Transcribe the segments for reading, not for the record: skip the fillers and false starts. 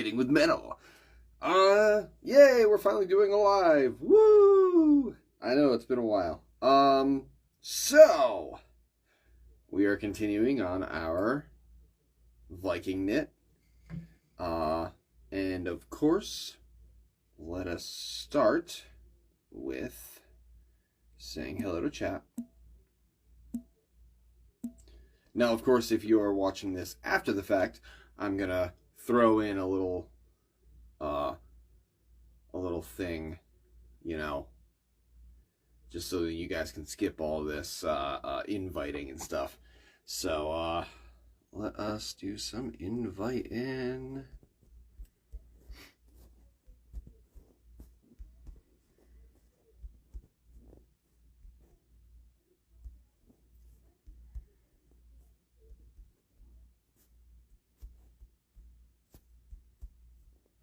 Knitting with Metal. Yay, we're finally doing a live. Woo! I know, it's been a while. So, we are continuing on our Viking knit. And of course, let us start with saying hello to chat. Now, of course, if you are watching this after the fact, I'm gonna throw in a little thing, you know, just so that you guys can skip all this inviting and stuff. So, let us do some inviting.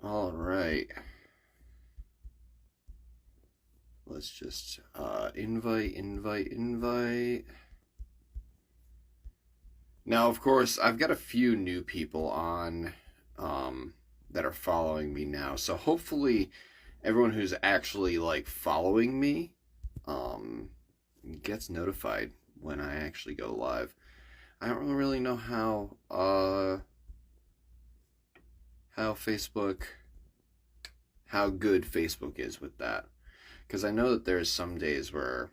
All right. Let's just invite. Now, of course, I've got a few new people on that are following me now. So hopefully everyone who's actually like following me gets notified when I actually go live. I don't really know how good Facebook is with that. Because I know that there's some days where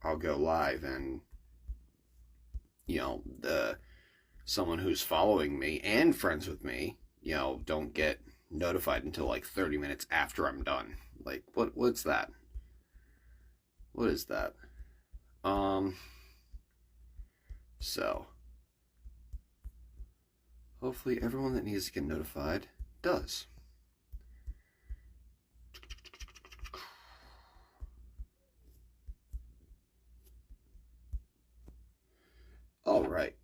I'll go live and, you know, someone who's following me and friends with me, you know, don't get notified until like 30 minutes after I'm done. Like, what's that? What is that? So, hopefully everyone that needs to get notified does. All right.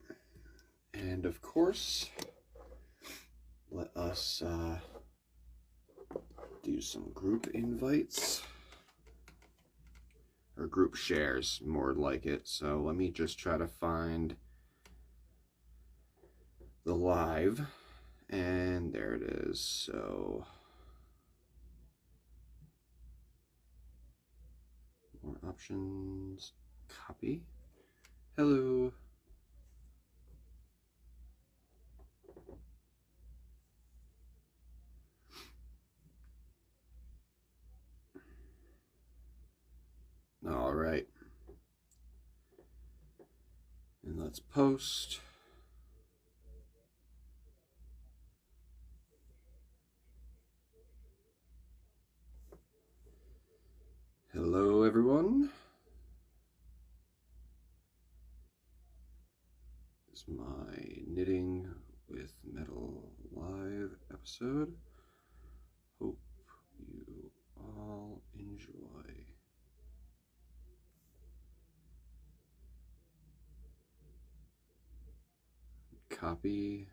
And of course, let us do some group invites. Or group shares, more like it. So let me just try to find the live. And there it is. So, more options. Copy. Hello. All right. And let's post. Hello, everyone. This is my Knitting with Metal live episode. Hope you all enjoy. Copy.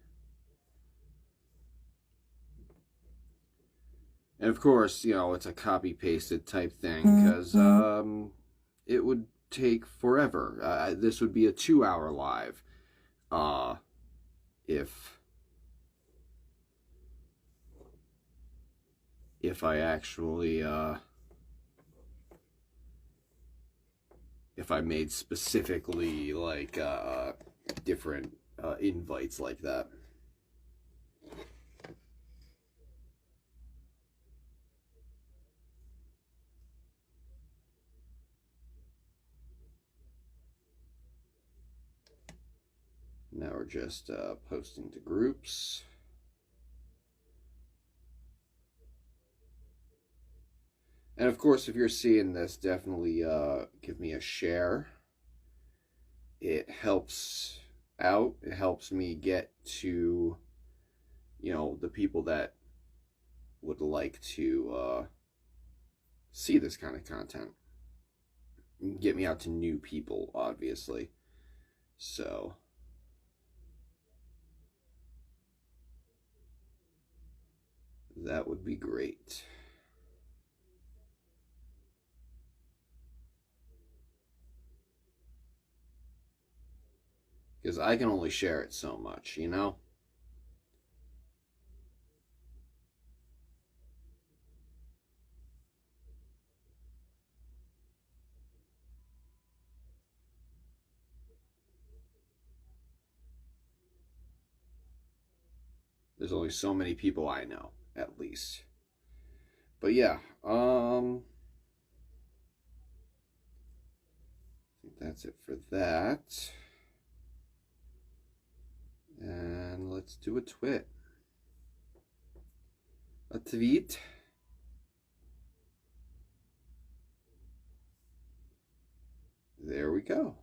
And of course, you know, it's a copy-pasted type thing because it would take forever. This would be a 2-hour live if I actually if I made specifically like different invites like that. Now we're just posting to groups. And of course, if you're seeing this, definitely give me a share. It helps out. It helps me get to, you know, the people that would like to see this kind of content. Get me out to new people, obviously. So, that would be great. Because I can only share it so much, you know? There's only so many people I know, at least. But yeah, I think that's it for that. And let's do a tweet. A tweet. There we go.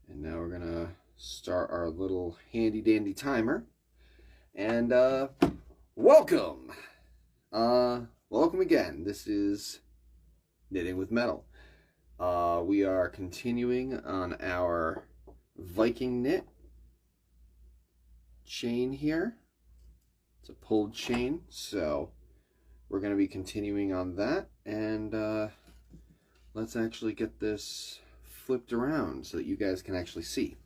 And now we're gonna start our little handy dandy timer. And welcome. Welcome again. This is Knitting with Metal. We are continuing on our Viking knit chain here. It's a pulled chain, so we're going to be continuing on that, and let's actually get this flipped around so that you guys can actually see.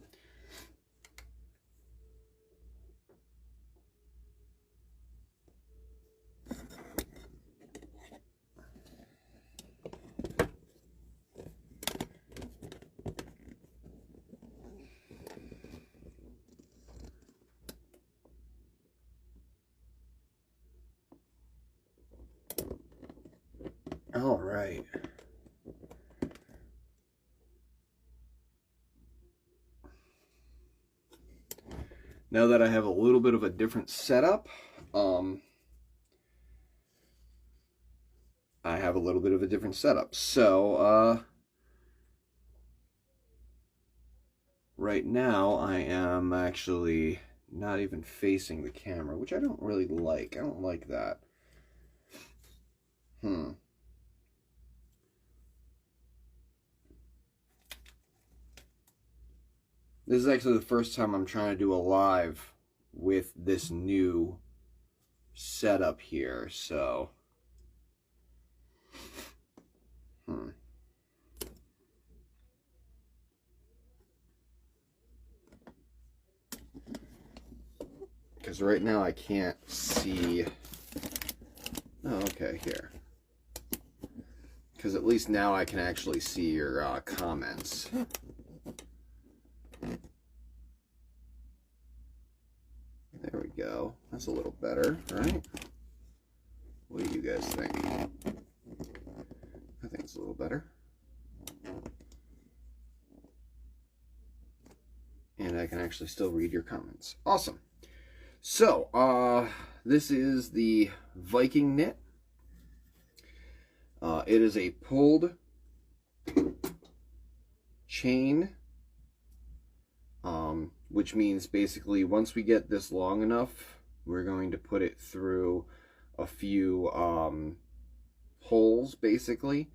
All right. Now that I have a little bit of a different setup, So, right now I am actually not even facing the camera, which I don't really like. I don't like that. This is actually the first time I'm trying to do a live with this new setup here, so because right now I can't see. Oh, okay, here. Because at least now I can actually see your comments. There we go. That's a little better, right? What do you guys think? I think it's a little better. And I can actually still read your comments. Awesome. So, this is the Viking knit. It is a pulled chain, which means basically once we get this long enough, we're going to put it through a few holes, basically,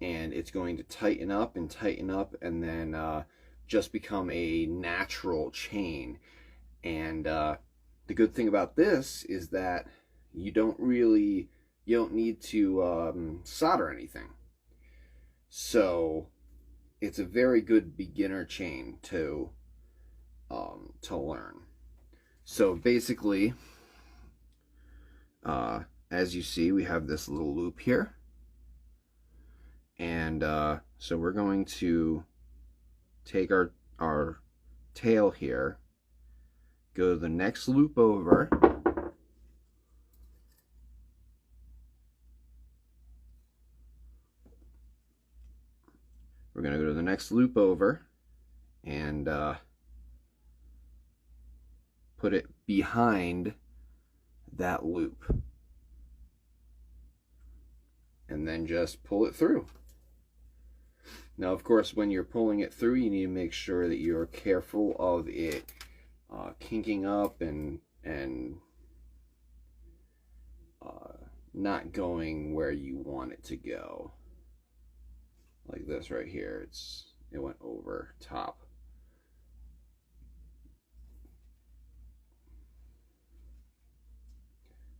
and it's going to tighten up, and then just become a natural chain. And the good thing about this is that you don't need to solder anything. So it's a very good beginner chain to learn. So basically, as you see, we have this little loop here, and so we're going to take our tail here, go to the next loop over, we're going to go to the next loop over and put it behind that loop, and then just pull it through. Now, of course, when you're pulling it through, you need to make sure that you're careful of it kinking up and not going where you want it to go. Like this right here, it went over top.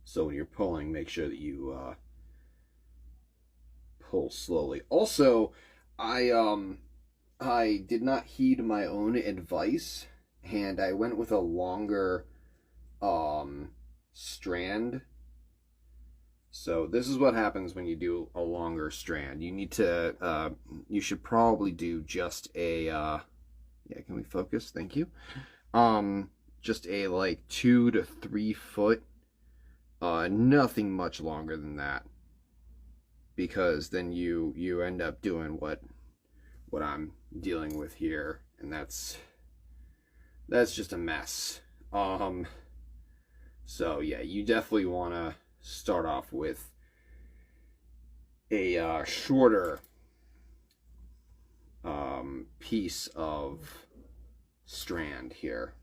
So when you're pulling, make sure that you pull slowly. Also, I did not heed my own advice, and I went with a longer strand. So this is what happens when you do a longer strand. You need to, you should probably do just a, yeah, can we focus? Thank you. just a like 2 to 3 foot, nothing much longer than that, because then you end up doing what I'm dealing with here, and that's just a mess. So yeah, you definitely want to start off with a shorter piece of strand here.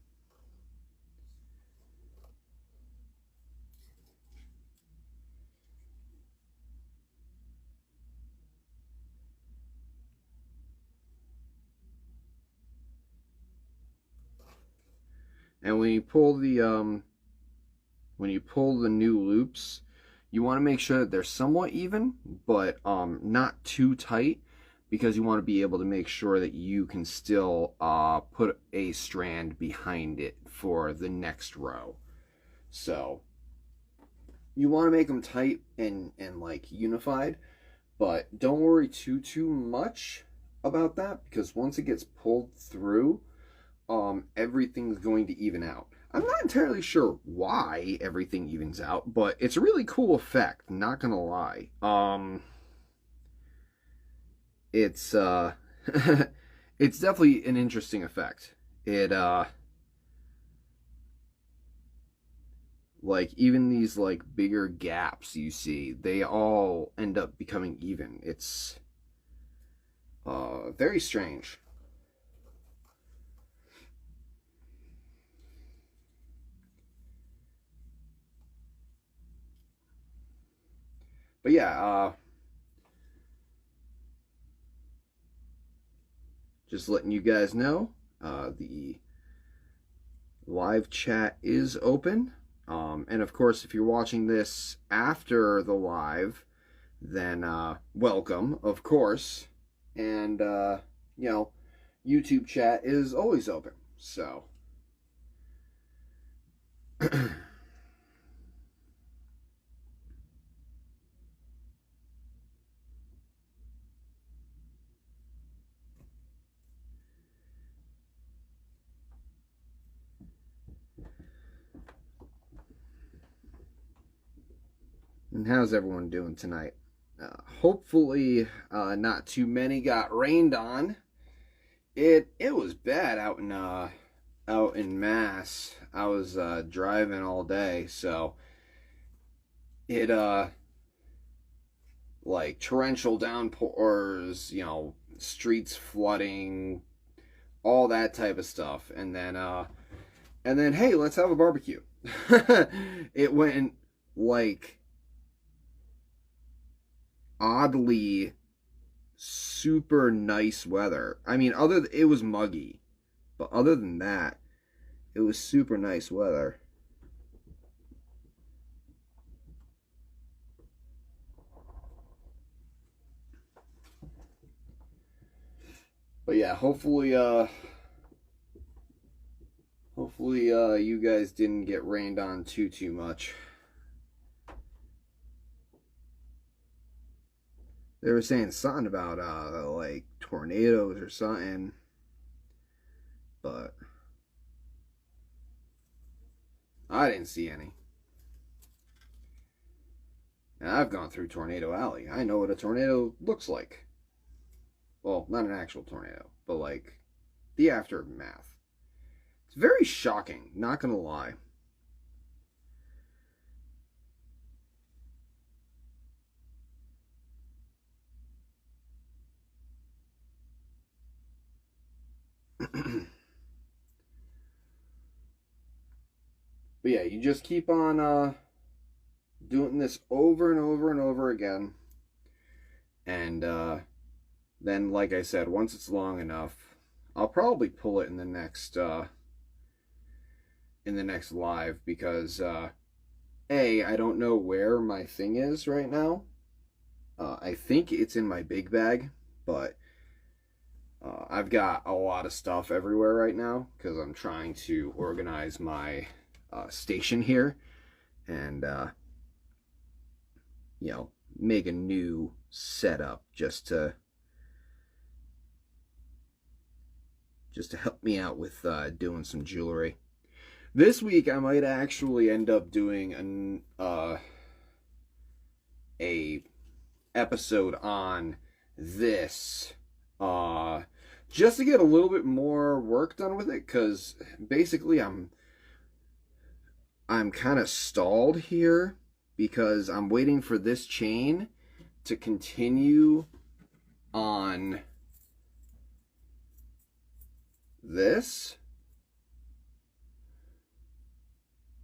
And when you pull the new loops, you want to make sure that they're somewhat even, but not too tight, because you want to be able to make sure that you can still put a strand behind it for the next row. So you want to make them tight and like unified, but don't worry too much about that, because once it gets pulled through, everything's going to even out. I'm not entirely sure why everything evens out, but it's a really cool effect, not gonna lie. It's it's definitely an interesting effect. It like even these like bigger gaps you see, they all end up becoming even. It's very strange. But yeah, just letting you guys know, the live chat is open. And of course, if you're watching this after the live, then welcome, of course. And, you know, YouTube chat is always open. So. And how's everyone doing tonight? Hopefully, not too many got rained on. It was bad out in Mass. I was driving all day, so it like torrential downpours, you know, streets flooding, all that type of stuff, and then hey, let's have a barbecue. It went like oddly super nice weather. I mean, it was muggy, but other than that, it was super nice weather. But yeah, hopefully you guys didn't get rained on too much. They were saying something about like tornadoes or something, but I didn't see any. And I've gone through Tornado Alley. I know what a tornado looks like. Well, not an actual tornado, but like the aftermath. It's very shocking, not gonna lie. But yeah, you just keep on doing this over and over and over again. And then, like I said, once it's long enough, I'll probably pull it in the next live, because I don't know where my thing is right now. I think it's in my big bag, but I've got a lot of stuff everywhere right now because I'm trying to organize my station here, and you know, make a new setup just to help me out with doing some jewelry. This week I might actually end up doing a episode on this, uh, just to get a little bit more work done with it, because basically I'm kind of stalled here because I'm waiting for this chain to continue on this.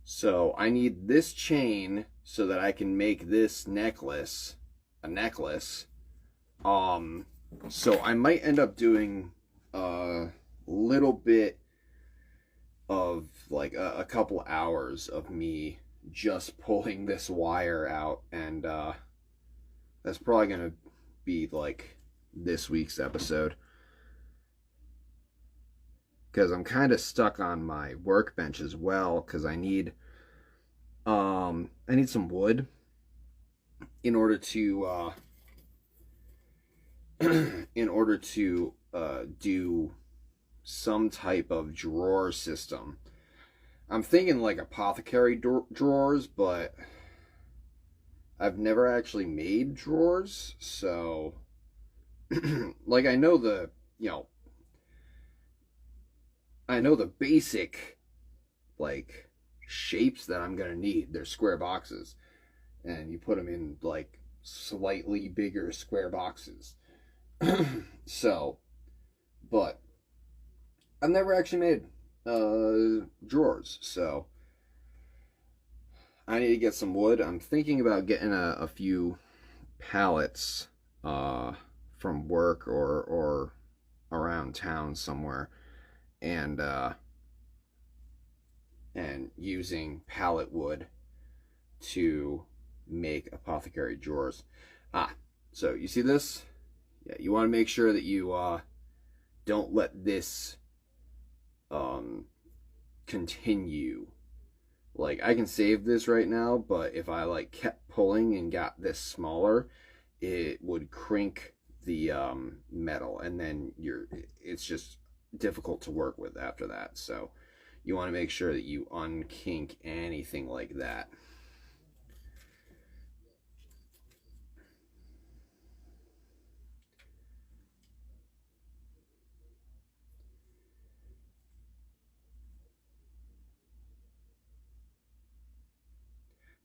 So I need this chain so that I can make this necklace a necklace. So I might end up doing a little bit of like a couple hours of me just pulling this wire out, and that's probably gonna be like this week's episode, because I'm kind of stuck on my workbench as well, because I need some wood in order to do some type of drawer system. I'm thinking like apothecary drawers, but I've never actually made drawers, so like I know the basic like shapes that I'm gonna need. They're square boxes, and you put them in like slightly bigger square boxes. So, but I've never actually made drawers, so I need to get some wood. I'm thinking about getting a few pallets from work or around town somewhere, and using pallet wood to make apothecary drawers. So you see this? Yeah, you want to make sure that you don't let this continue. Like, I can save this right now, but if I like kept pulling and got this smaller, it would crink the metal, and then it's just difficult to work with after that. So you want to make sure that you unkink anything like that.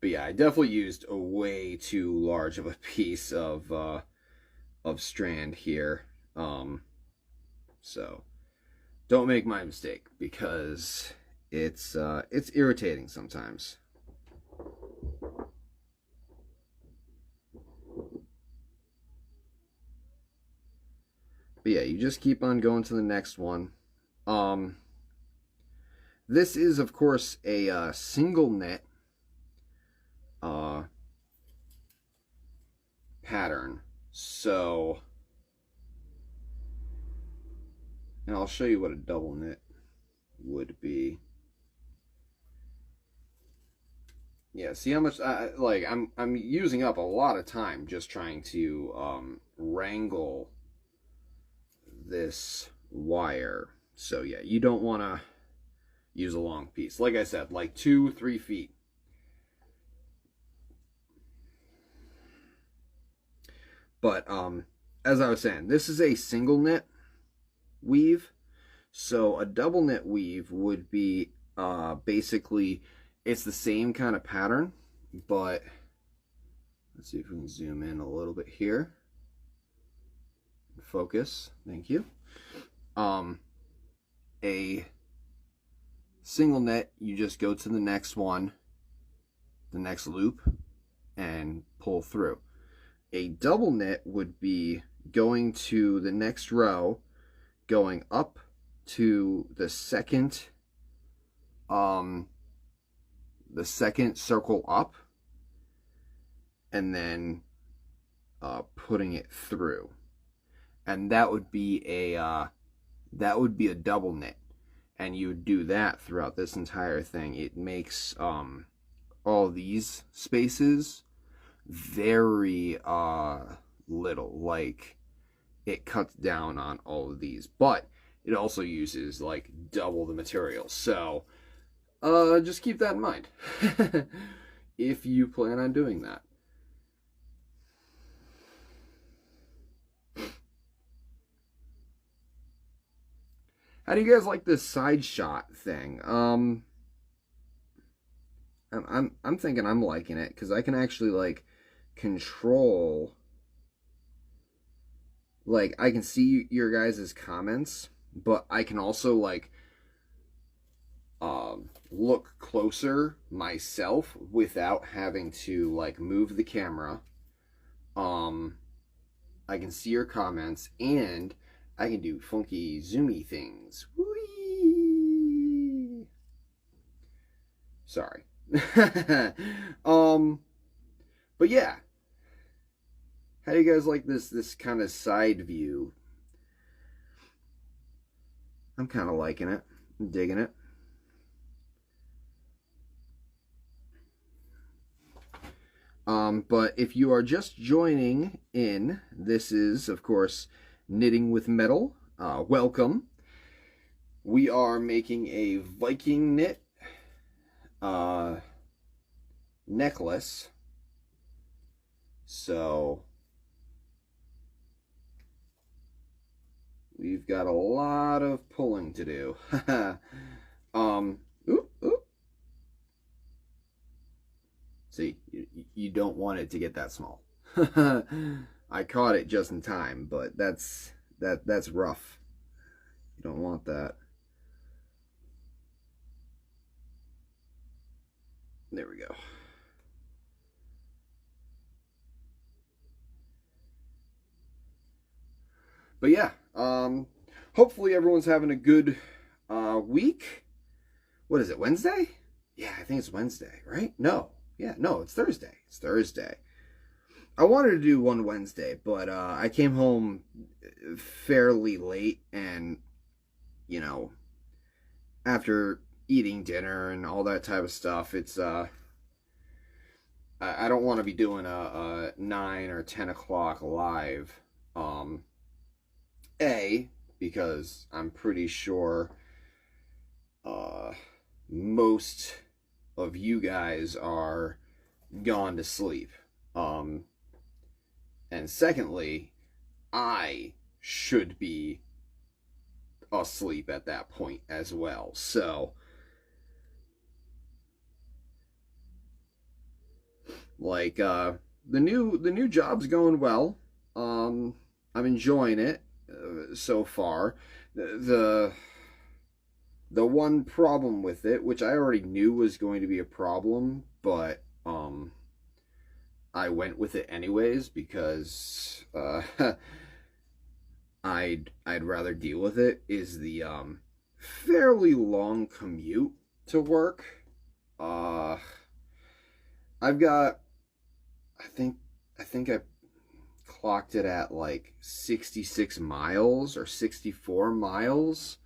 But yeah, I definitely used a way too large of a piece of strand here. So don't make my mistake, because it's irritating sometimes. But yeah, you just keep on going to the next one. This is of course a single net pattern. So, and I'll show you what a double knit would be. Yeah, see how much I'm using up a lot of time just trying to wrangle this wire. So yeah, you don't want to use a long piece. Like I said, like 2-3 feet. But as I was saying, this is a single knit weave. So a double knit weave would be basically, it's the same kind of pattern, but let's see if we can zoom in a little bit here. Focus, thank you. A single net, you just go to the next one, the next loop, and pull through. A double knit would be going to the next row, going up to the second circle up, and then putting it through, and that would be a double knit, and you would do that throughout this entire thing. It makes all these spaces very little, like it cuts down on all of these, but it also uses like double the material. So just keep that in mind if you plan on doing that. How do you guys like this side shot thing? I'm thinking I'm liking it because I can actually like control. Like I can see your guys' comments, but I can also like look closer myself without having to like move the camera. I can see your comments and I can do funky zoomy things. Whee! Sorry. But yeah. How do you guys like this kind of side view? I'm kind of liking it. I'm digging it. But if you are just joining in, this is, of course, Knitting with Metal. Welcome. We are making a Viking knit necklace. So we've got a lot of pulling to do. Oop, oop. See, you don't want it to get that small. I caught it just in time, but that's rough. You don't want that. There we go. But yeah, hopefully everyone's having a good week. What is it, Wednesday? Yeah, I think it's Wednesday, right? No. Yeah, no, it's Thursday. It's Thursday. I wanted to do one Wednesday, but I came home fairly late and, you know, after eating dinner and all that type of stuff, it's, I don't want to be doing a 9 or 10 o'clock live. Because I'm pretty sure most of you guys are gone to sleep. And secondly, I should be asleep at that point as well. So, like, the new job's going well. I'm enjoying it so far. The one problem with it, which I already knew was going to be a problem, but I went with it anyways because I'd rather deal with it, is the fairly long commute to work. I've got I think I clocked it at like 66 miles or 64 miles.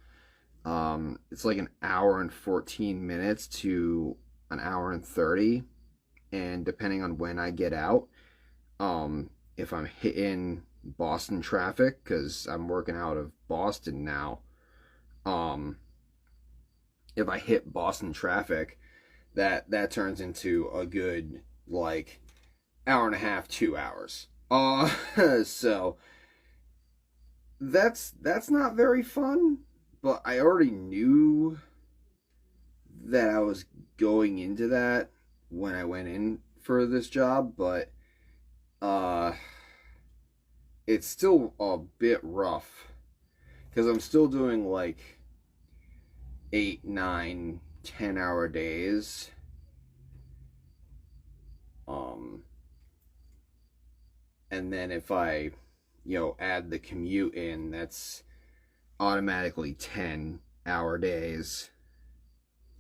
It's like an hour and 14 minutes to an hour and 30. And depending on when I get out, if I'm hitting Boston traffic, because I'm working out of Boston now, if I hit Boston traffic, that turns into a good like hour and a half, 2 hours. So that's not very fun, but I already knew that I was going into that when I went in for this job, but it's still a bit rough because I'm still doing like 8, 9, 10-hour days. And then if I, add the commute in, that's automatically 10-hour days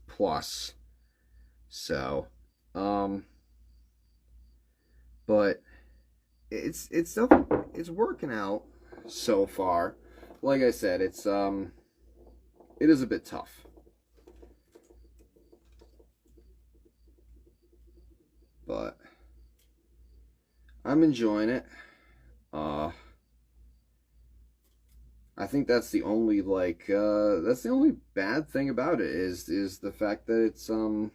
plus. So, but it's working out so far. Like I said, it is a bit tough. But I'm enjoying it. I think that's the only that's the only bad thing about it is the fact that it's the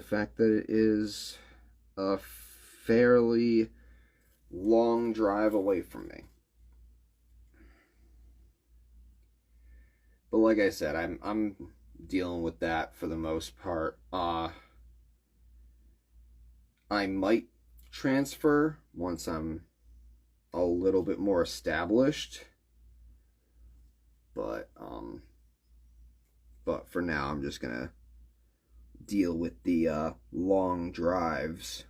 fact that it is a fairly long drive away from me. But like I said, I'm dealing with that for the most part. I might transfer once I'm a little bit more established, but for now I'm just gonna deal with the long drives.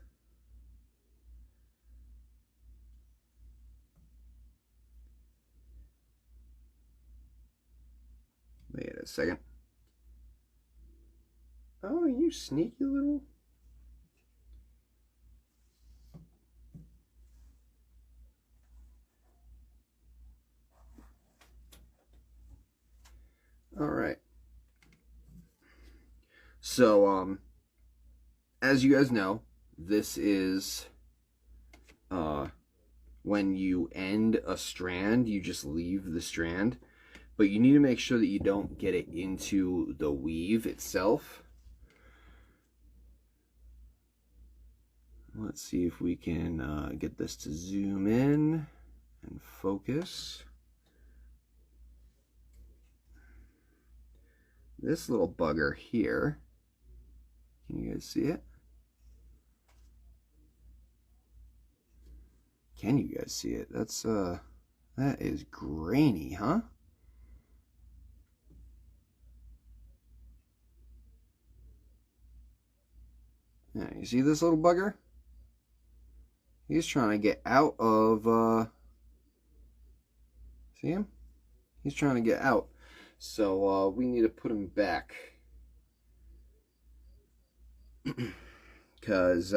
Wait a second. Oh, you sneaky little. All right. So, as you guys know, this is when you end a strand, you just leave the strand, but you need to make sure that you don't get it into the weave itself. Let's see if we can get this to zoom in and focus. This little bugger here, can you guys see it? Can you guys see it? That's that is grainy, huh? Yeah, you see this little bugger? He's trying to get out of see him? He's trying to get out. So we need to put him back. Because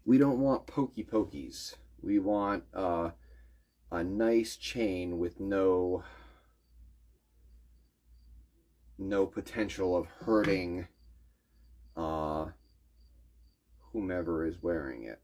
we don't want pokey pokies. We want a nice chain with no potential of hurting whomever is wearing it.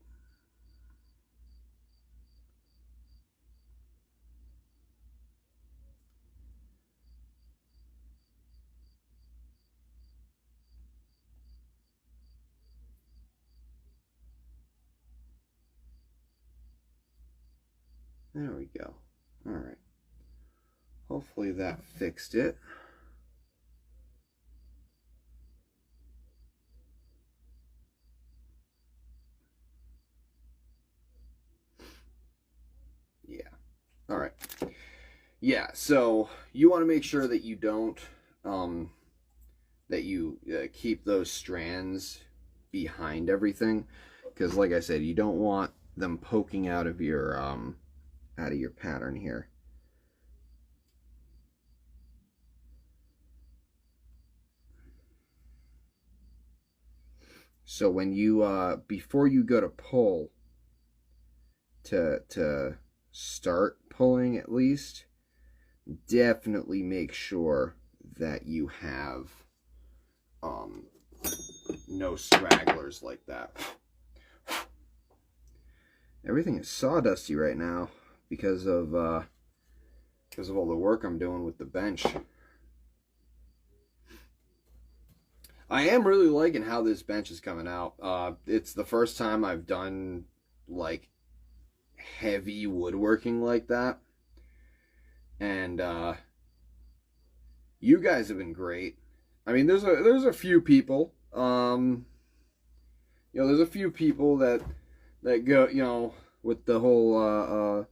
There we go. All right. Hopefully that fixed it. Yeah. All right. Yeah, so you want to make sure that you don't that you keep those strands behind everything, because like I said, you don't want them poking out of your pattern here. So when you before you go to pull, to start pulling, at least definitely make sure that you have no stragglers like that. Everything is sawdusty right now because of all the work I'm doing with the bench. I am really liking how this bench is coming out. It's the first time I've done like heavy woodworking like that, and you guys have been great. I mean, there's a few people, there's a few people that go, with the whole,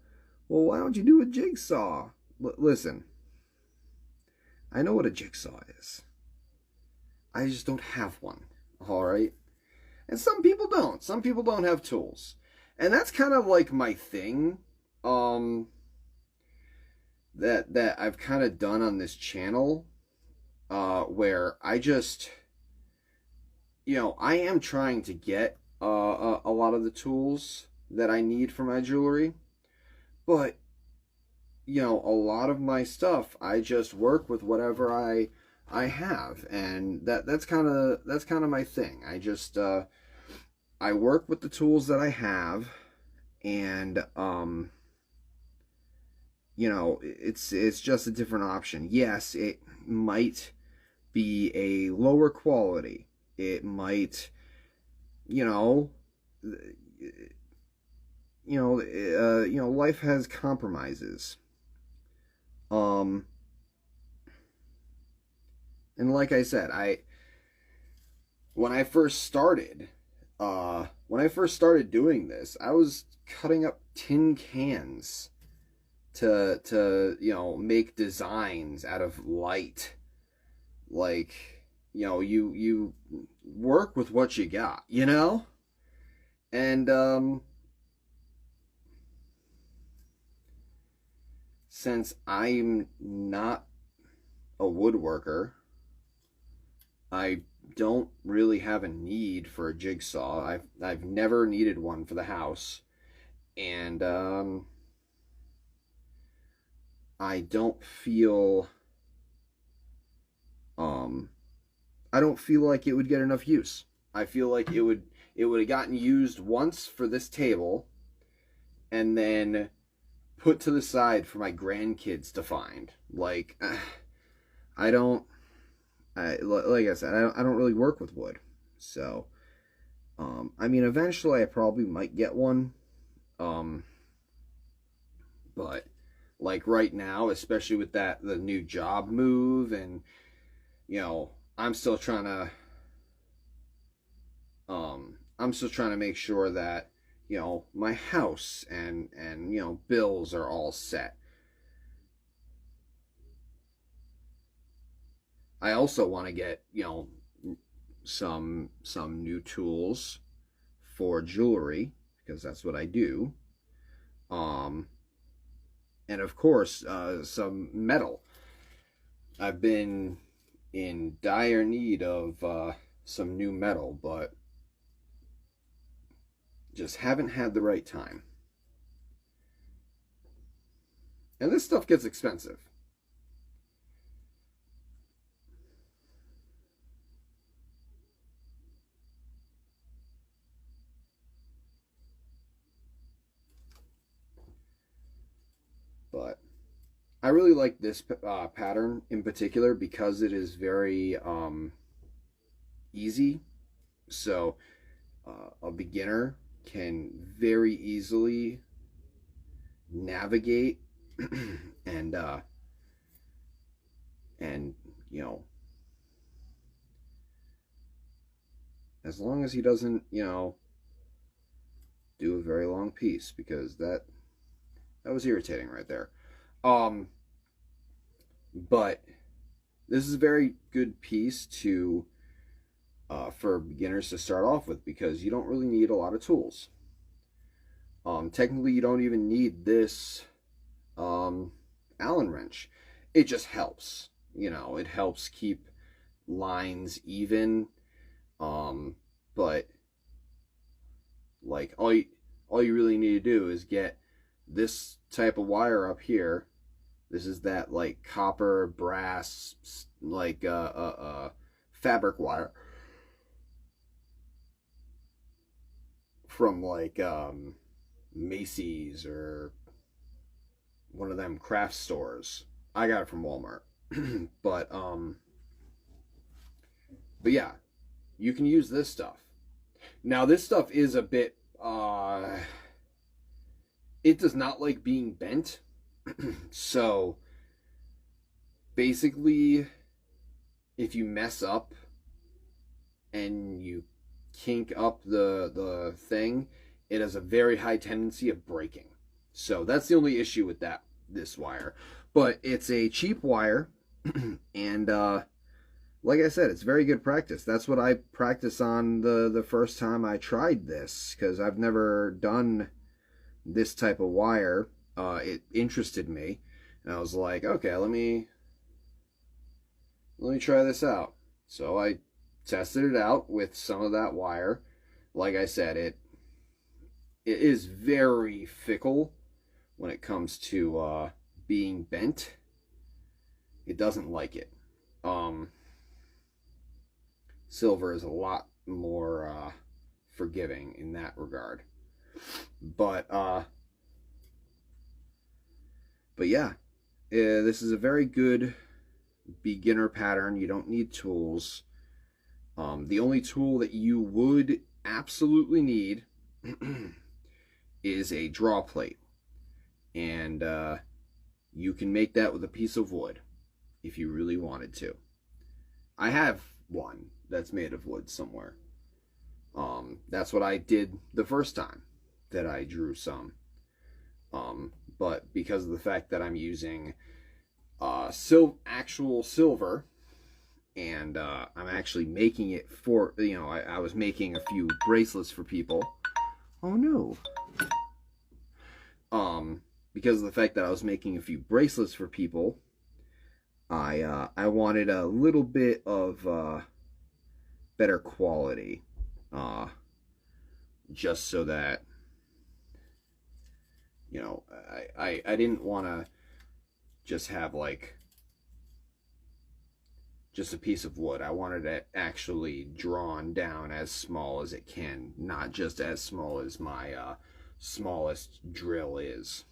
well, why don't you do a jigsaw? Listen, I know what a jigsaw is. I just don't have one, all right? And some people don't. Some people don't have tools. And that's kind of like my thing, that I've kind of done on this channel, where I just, I am trying to get a lot of the tools that I need for my jewelry, but a lot of my stuff, I just work with whatever I have, and that's kind of my thing. I just I work with the tools that I have, and it's just a different option. Yes, it might be a lower quality. It might, you know, life has compromises. Um, and like I said, when I first started, when I first started doing this, I was cutting up tin cans to make designs out of light. Like, you work with what you got, and since I'm not a woodworker, I don't really have a need for a jigsaw. I've never needed one for the house, and I don't feel um I don't feel like it would get enough use. I feel like it would have gotten used once for this table, and then put to the side for my grandkids to find. Like, I don't. Like I said, I don't really work with wood, so I mean, eventually I probably might get one, um, but like right now, especially with the new job move, and I'm still trying to make sure that my house and bills are all set. I also want to get some new tools for jewelry, because that's what I do. Um, and of course, some metal. I've been in dire need of some new metal, but just haven't had the right time. And this stuff gets expensive. But I really like this pattern in particular because it is very easy. So a beginner can very easily navigate and and as long as he doesn't do a very long piece, because that was irritating right there. um but this is a very good piece to for beginners to start off with, because you don't really need a lot of tools. Technically, you don't even need this um, Allen wrench. It just helps. It helps keep lines even. But like all you really need to do is get this type of wire up here. This is that like copper brass like fabric wire from like Macy's or one of them craft stores. I got it from Walmart. but but yeah, you can use this stuff. Now this stuff is a bit it does not like being bent. So basically, if you mess up and you kink up the thing, it has a very high tendency of breaking. So that's the only issue with this wire. But it's a cheap wire, and like I said, it's very good practice. That's what I practiced on the first time I tried this, because I've never done this type of wire. It interested me, and I was like, okay, let me try this out. So I tested it out with some of that wire. Like I said, it is very fickle when it comes to being bent. It doesn't like it. Silver is a lot more forgiving in that regard. But But yeah, this is a very good beginner pattern. You don't need tools. The only tool that you would absolutely need is a draw plate. And you can make that with a piece of wood if you really wanted to. I have one that's made of wood somewhere. That's what I did the first time that I drew some. But because of the fact that I'm using actual silver, and I'm actually making it for, I was making a few bracelets for people. Oh no. Because of the fact that I was making a few bracelets for people, I wanted a little bit of better quality, just so that, I didn't want to just have like just a piece of wood. I wanted it actually drawn down as small as it can, not just as small as my smallest drill is.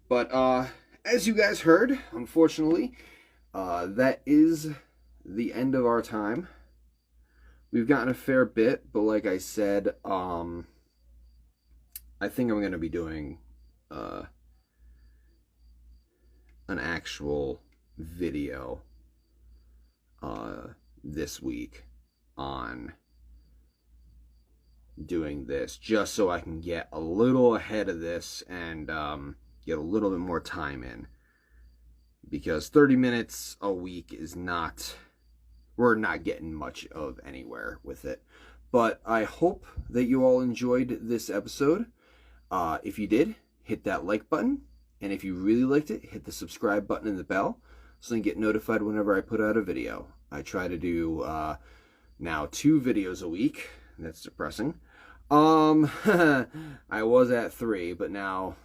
But as you guys heard, unfortunately, that is the end of our time. We've gotten a fair bit, but like I said, I think I'm going to be doing an actual video this week on doing this, just so I can get a little ahead of this and get a little bit more time in, because 30 minutes a week is not, we're not getting much of anywhere with it. But I hope that you all enjoyed this episode. If you did, hit that like button, and if you really liked it, hit the subscribe button and the bell so you can get notified whenever I put out a video. I try to do now 2 videos a week. That's depressing. I was at 3, but now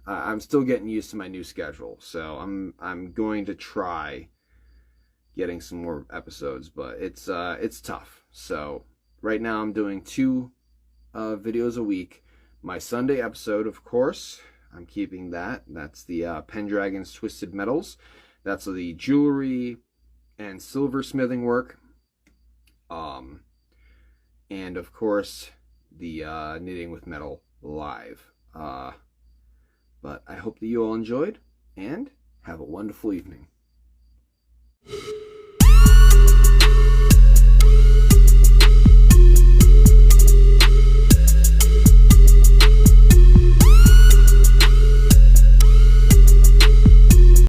I'm still getting used to my new schedule, so I'm going to try getting some more episodes, but it's tough. So right now I'm doing 2 videos a week. My Sunday episode, of course, I'm keeping that. That's the Pendragon's Twisted Metals. That's the jewelry and silversmithing work. And of course, the Knitting with Metal live. But I hope that you all enjoyed, and have a wonderful evening.